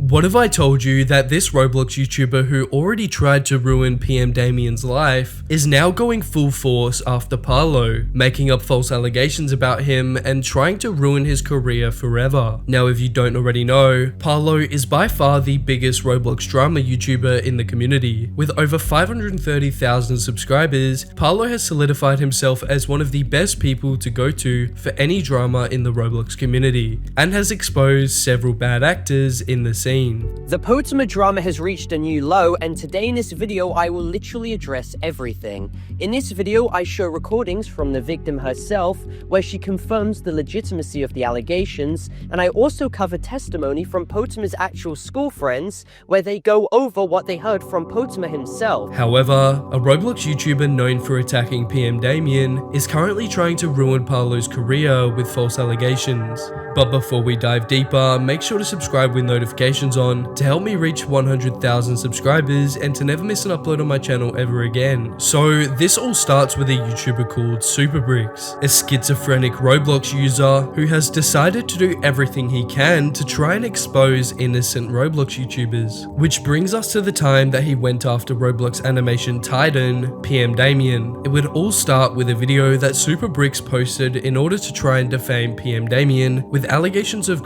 What if I told you that this Roblox YouTuber who already tried to ruin pmdamiann's life is now going full force after Parlo, making up false allegations about him and trying to ruin his career forever? Now, if you don't already know, Parlo is by far the biggest Roblox drama YouTuber in the community. With over 530,000 subscribers, Parlo has solidified himself as one of the best people to go to for any drama in the Roblox community, and has exposed several bad actors in the scene. The Potama drama has reached a new low, and today in this video I will literally address everything. In this video I show recordings from the victim herself where she confirms the legitimacy of the allegations, and I also cover testimony from Potama's actual school friends where they go over what they heard from Potama himself. However, a Roblox YouTuber known for attacking pmdamiann is currently trying to ruin Parlo's career with false allegations. But before we dive deeper, make sure to subscribe with notifications on to help me reach 100,000 subscribers and to never miss an upload on my channel ever again. So this all starts with a YouTuber called Superbricks, a schizophrenic Roblox user who has decided to do everything he can to try and expose innocent Roblox YouTubers. Which brings us to the time that he went after Roblox animation titan pmdamiann. It would all start with a video that Superbricks posted in order to try and defame pmdamiann with allegations of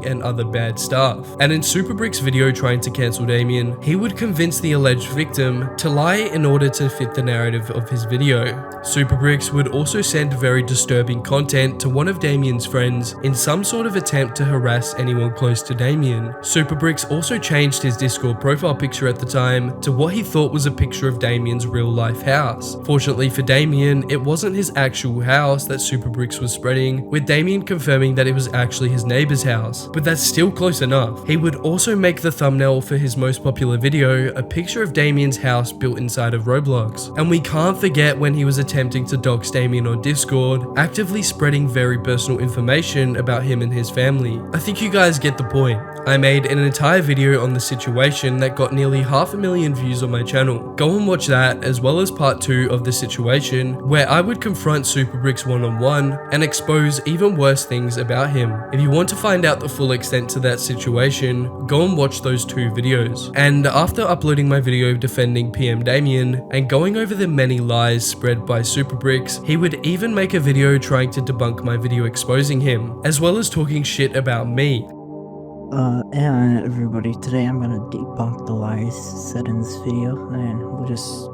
and other bad stuff. And in Superbricks' video trying to cancel Damien, he would convince the alleged victim to lie in order to fit the narrative of his video. Superbricks would also send very disturbing content to one of Damien's friends in some sort of attempt to harass anyone close to Damien. Superbricks also changed his Discord profile picture at the time to what he thought was a picture of Damien's real life house. Fortunately for Damien, it wasn't his actual house that Superbricks was spreading, with Damien confirming that it was actually his neighbor's house. But that's still close enough. He would also make the thumbnail for his most popular video a picture of Damien's house built inside of Roblox. And we can't forget when he was attempting to dox Damien on Discord, actively spreading very personal information about him and his family. I think you guys get the point. I made an entire video on the situation that got nearly 500,000 views on my channel. Go and watch that, as well as part 2 of the situation where I would confront Superbricks one-on-one and expose even worse things about him. If you want to find out the full extent to that situation, go and watch those 2 videos. And after uploading my video defending pmdamiann and going over the many lies spread by Superbricks, he would even make a video trying to debunk my video exposing him, as well as talking shit about me. And everybody, today I'm gonna debunk the lies said in this video, and we'll just...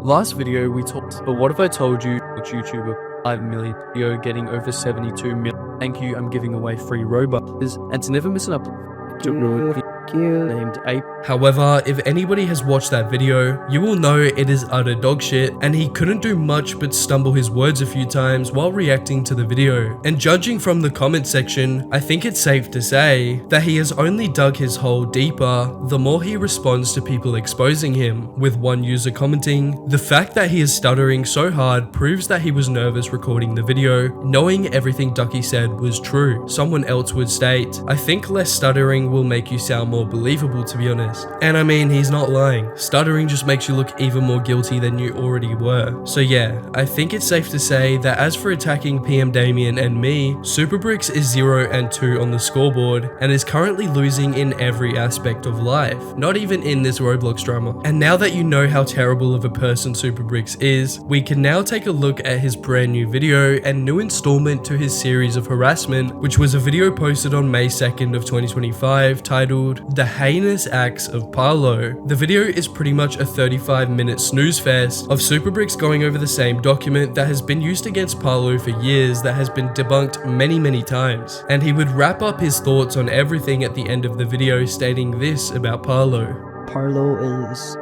Last video we talked, but what if I told you YouTuber 5 million video getting over 72 million? Thank you, I'm giving away free Robux, and to never miss an upload. Named Ape. However, if anybody has watched that video, you will know it is utter dog shit, and he couldn't do much but stumble his words a few times while reacting to the video. And judging from the comment section, I think it's safe to say that he has only dug his hole deeper the more he responds to people exposing him, with one user commenting, "The fact that he is stuttering so hard proves that he was nervous recording the video, knowing everything Ducky said was true." Someone else would state, "I think less stuttering will make you sound more believable, to be honest." And I mean, he's not lying. Stuttering just makes you look even more guilty than you already were. So yeah, I think it's safe to say that as for attacking pmdamiann and me, Superbricks is 0 and 2 on the scoreboard and is currently losing in every aspect of life, not even in this Roblox drama. And now that you know how terrible of a person Superbricks is, we can now take a look at his brand new video and new installment to his series of harassment, which was a video posted on May 2nd of 2025 titled "The Heinous Acts of Parlo." The video is pretty much a 35-minute snooze fest of Superbricks going over the same document that has been used against Parlo for years, that has been debunked many times. And he would wrap up his thoughts on everything at the end of the video, stating this about Parlo. Parlo is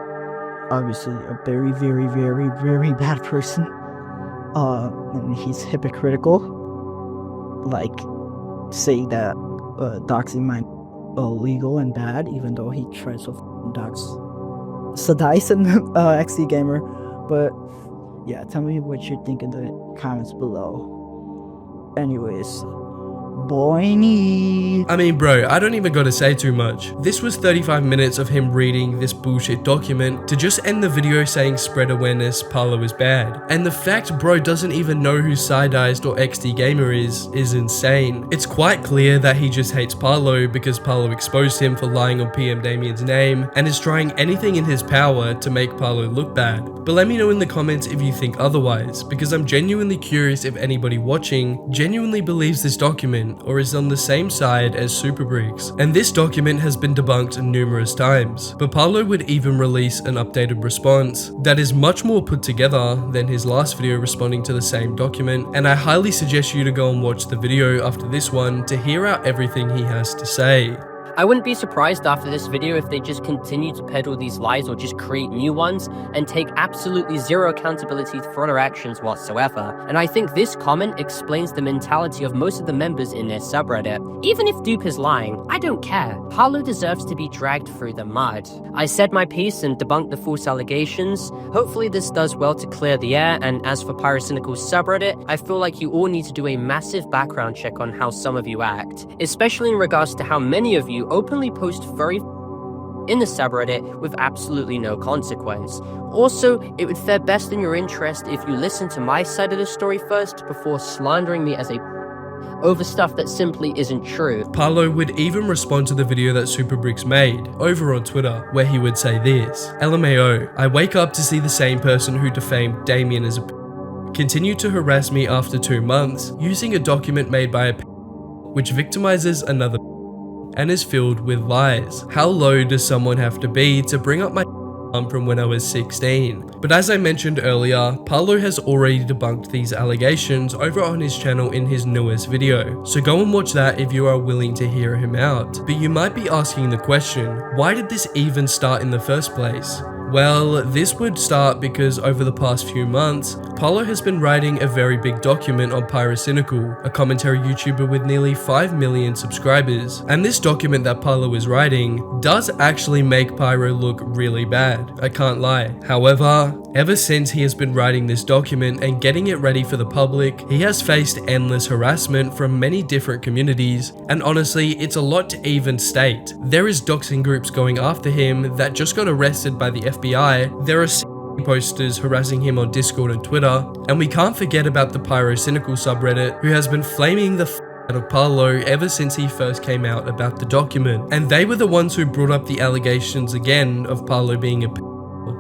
obviously a very bad person. And he's hypocritical. Like, saying that doxing might illegal and bad, even though he tries to dox Sadice and XD Gamer. But yeah, tell me what you think in the comments below. Anyways, Boiny. I mean, bro, I don't even gotta say too much. This was 35 minutes of him reading this bullshit document to just end the video saying spread awareness, Parlo is bad. And the fact bro doesn't even know who Sidized or XD Gamer is insane. It's quite clear that he just hates Parlo because Parlo exposed him for lying on pmdamiann's name and is trying anything in his power to make Parlo look bad. But let me know in the comments if you think otherwise, because I'm genuinely curious if anybody watching genuinely believes this document or is on the same side as Superbricks. And this document has been debunked numerous times, but Parlo would even release an updated response that is much more put together than his last video responding to the same document, and I highly suggest you to go and watch the video after this one to hear out everything he has to say. I wouldn't be surprised after this video if they just continue to peddle these lies or just create new ones and take absolutely zero accountability for their actions whatsoever. And I think this comment explains the mentality of most of the members in their subreddit. Even if Dupe is lying, I don't care. Parlo deserves to be dragged through the mud. I said my piece and debunked the false allegations. Hopefully this does well to clear the air, and as for Pyrocynical's subreddit, I feel like you all need to do a massive background check on how some of you act, especially in regards to how many of you openly post in the subreddit with absolutely no consequence. Also, it would fare best in your interest if you listen to my side of the story first before slandering me as a over stuff that simply isn't true. Parlo would even respond to the video that Superbricks made over on Twitter, where he would say this: LMAO, I wake up to see the same person who defamed Damiann as a continue to harass me after 2 months using a document made by a which victimizes another and is filled with lies. How low does someone have to be to bring up my from when I was 16? But as I mentioned earlier, Parlo has already debunked these allegations over on his channel in his newest video, so go and watch that if you are willing to hear him out. But you might be asking the question, why did this even start in the first place? Well, this would start because over the past few months, Parlo has been writing a very big document on Pyrocynical, a commentary YouTuber with nearly 5 million subscribers. And this document that Parlo is writing does actually make Pyro look really bad, I can't lie. However, ever since he has been writing this document and getting it ready for the public, he has faced endless harassment from many different communities, and honestly, it's a lot to even state. There is doxing groups going after him that just got arrested by the FBI, there are posters harassing him on Discord and Twitter, and we can't forget about the Pyrocynical subreddit, who has been flaming the out of Parlo ever since he first came out about the document, and they were the ones who brought up the allegations again of Parlo being a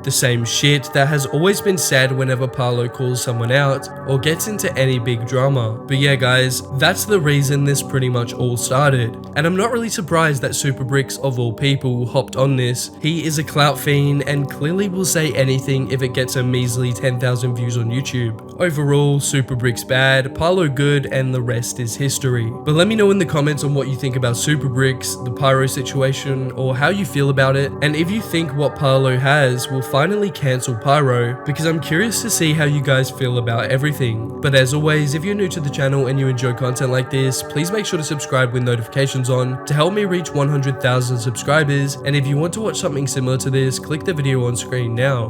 the same shit that has always been said whenever Parlo calls someone out or gets into any big drama. But yeah guys, that's the reason this pretty much all started, and I'm not really surprised that Superbricks of all people hopped on this. He is a clout fiend and clearly will say anything if it gets a measly 10,000 views on YouTube. Overall, Superbricks bad, Parlo good, and the rest is history. But let me know in the comments on what you think about Superbricks, the Pyro situation, or how you feel about it, and if you think what Parlo has will finally cancel Pyro, because I'm curious to see how you guys feel about everything. But as always, if you're new to the channel and you enjoy content like this, please make sure to subscribe with notifications on to help me reach 100,000 subscribers, and if you want to watch something similar to this, click the video on screen now.